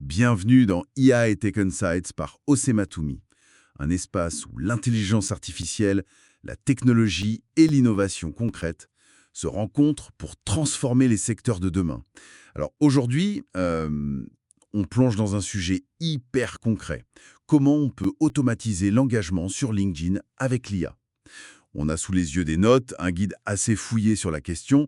Bienvenue dans IA et Tech Insights par Osematumi, un espace où l'intelligence artificielle, la technologie et l'innovation concrète se rencontrent pour transformer les secteurs de demain. Alors aujourd'hui, on plonge dans un sujet hyper concret. Comment on peut automatiser l'engagement sur LinkedIn avec l'IA? On a sous les yeux des notes, un guide assez fouillé sur la question.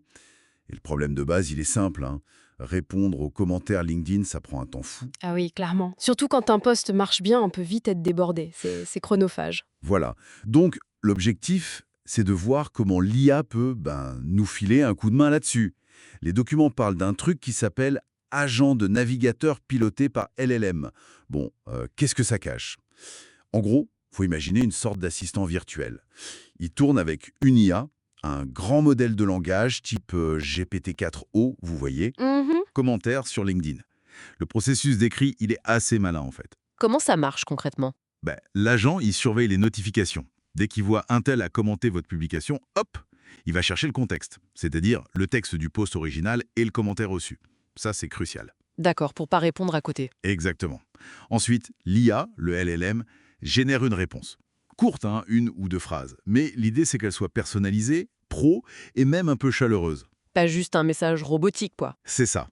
Et le problème de base, il est simple, hein. Répondre aux commentaires LinkedIn, ça prend un temps fou. Ah oui, clairement. Surtout quand un poste marche bien, on peut vite être débordé. C'est chronophage. Voilà. Donc, l'objectif, c'est de voir comment l'IA peut nous filer un coup de main là-dessus. Les documents parlent d'un truc qui s'appelle agent de navigateur piloté par LLM. Bon, qu'est-ce que ça cache? En gros, faut imaginer une sorte d'assistant virtuel. Il tourne avec une IA, un grand modèle de langage type GPT-4o, vous voyez, commentaire sur LinkedIn. Le processus d'écrit, il est assez malin en fait. Comment ça marche concrètement? L'agent, il surveille les notifications. Dès qu'il voit un tel a commenté votre publication, hop, il va chercher le contexte, c'est-à-dire le texte du post original et le commentaire reçu. Ça, c'est crucial. D'accord, pour pas répondre à côté. Exactement. Ensuite, l'IA, le LLM, génère une réponse. Courte, hein, une ou deux phrases. Mais l'idée, c'est qu'elle soit personnalisée, pro et même un peu chaleureuse. Pas juste un message robotique, quoi. C'est ça.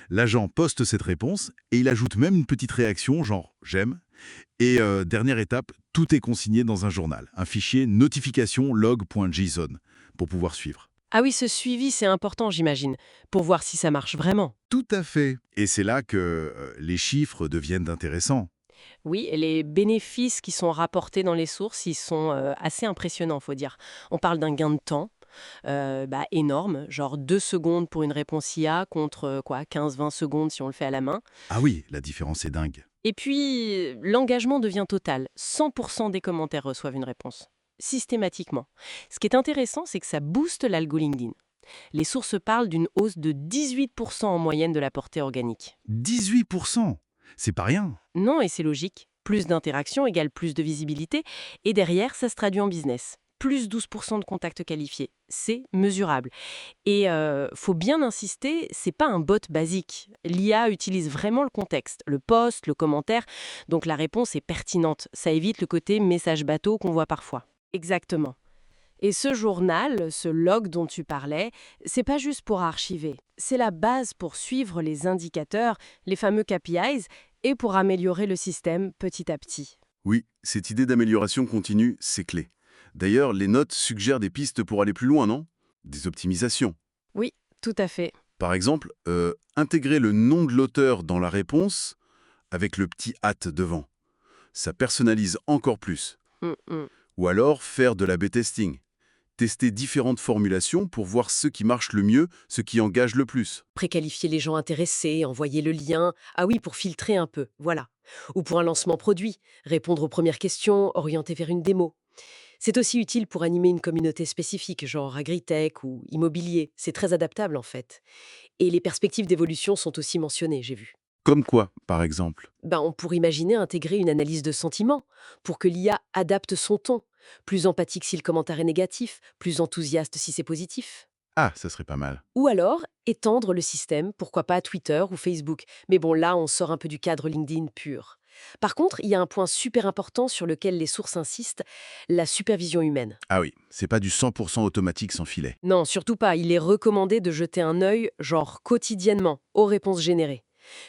L'agent poste cette réponse et il ajoute même une petite réaction, genre «j'aime». Et dernière étape, tout est consigné dans un journal, un fichier notification log.json pour pouvoir suivre. Ah oui, ce suivi, c'est important, j'imagine, pour voir si ça marche vraiment. Tout à fait. Et c'est là que les chiffres deviennent intéressants. Oui, et les bénéfices qui sont rapportés dans les sources, ils sont assez impressionnants, faut dire. On parle d'un gain de temps énorme, genre 2 secondes pour une réponse IA contre 15-20 secondes si on le fait à la main. Ah oui, la différence est dingue. Et puis, l'engagement devient total. 100% des commentaires reçoivent une réponse. Systématiquement. Ce qui est intéressant, c'est que ça booste l'algo LinkedIn. Les sources parlent d'une hausse de 18% en moyenne de la portée organique. 18%. C'est pas rien. Non, et c'est logique. Plus d'interactions égale plus de visibilité. Et derrière, ça se traduit en business. Plus 12% de contacts qualifiés. C'est mesurable. Et faut bien insister, c'est pas un bot basique. L'IA utilise vraiment le contexte, le post, le commentaire, donc la réponse est pertinente. Ça évite le côté message bateau qu'on voit parfois. Exactement. Et ce journal, ce log dont tu parlais, c'est pas juste pour archiver. C'est la base pour suivre les indicateurs, les fameux KPIs, et pour améliorer le système petit à petit. Oui, cette idée d'amélioration continue, c'est clé. D'ailleurs, les notes suggèrent des pistes pour aller plus loin, non? Des optimisations. Oui, tout à fait. Par exemple, intégrer le nom de l'auteur dans la réponse avec le petit hâte devant. Ça personnalise encore plus. Mm, mm. Ou alors faire de l'A/B testing. Tester différentes formulations pour voir ce qui marche le mieux, ce qui engage le plus. Préqualifier les gens intéressés, envoyer le lien. Ah oui, pour filtrer un peu, voilà. Ou pour un lancement produit, répondre aux premières questions, orienter vers une démo. C'est aussi utile pour animer une communauté spécifique, genre agritech ou immobilier. C'est très adaptable en fait. Et les perspectives d'évolution sont aussi mentionnées, j'ai vu. Comme quoi, par exemple? On pourrait imaginer intégrer une analyse de sentiment pour que l'IA adapte son ton. Plus empathique si le commentaire est négatif, plus enthousiaste si c'est positif. Ah, ça serait pas mal. Ou alors, étendre le système, pourquoi pas à Twitter ou Facebook. Mais bon, là, on sort un peu du cadre LinkedIn pur. Par contre, il y a un point super important sur lequel les sources insistent, la supervision humaine. Ah oui, c'est pas du 100% automatique sans filet. Non, surtout pas. Il est recommandé de jeter un œil, genre quotidiennement, aux réponses générées.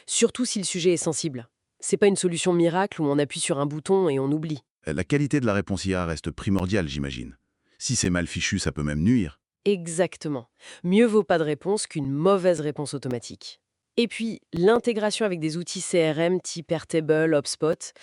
Surtout si le sujet est sensible. C'est pas une solution miracle où on appuie sur un bouton et on oublie. La qualité de la réponse IA reste primordiale, j'imagine. Si c'est mal fichu, ça peut même nuire. Exactement. Mieux vaut pas de réponse qu'une mauvaise réponse automatique. Et puis, l'intégration avec des outils CRM type Airtable, HubSpot,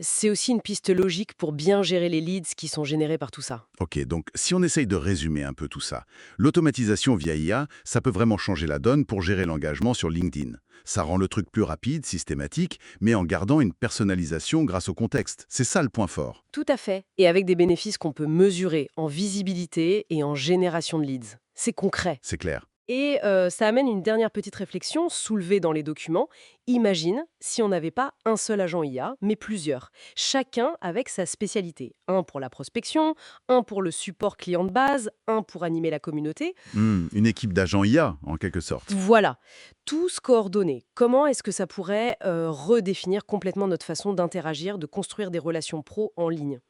c'est aussi une piste logique pour bien gérer les leads qui sont générés par tout ça. Ok, donc si on essaye de résumer un peu tout ça, l'automatisation via IA, ça peut vraiment changer la donne pour gérer l'engagement sur LinkedIn. Ça rend le truc plus rapide, systématique, mais en gardant une personnalisation grâce au contexte. C'est ça le point fort. Tout à fait. Et avec des bénéfices qu'on peut mesurer en visibilité et en génération de leads. C'est concret. C'est clair. Et ça amène une dernière petite réflexion soulevée dans les documents. Imagine si on n'avait pas un seul agent IA, mais plusieurs, chacun avec sa spécialité. Un pour la prospection, un pour le support client de base, un pour animer la communauté. Une équipe d'agents IA, en quelque sorte. Voilà, tous coordonnés. Comment est-ce que ça pourrait redéfinir complètement notre façon d'interagir, de construire des relations pro en ligne?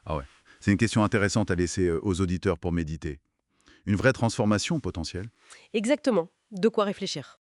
Ah ouais. C'est une question intéressante à laisser aux auditeurs pour méditer. Une vraie transformation potentielle. Exactement, de quoi réfléchir.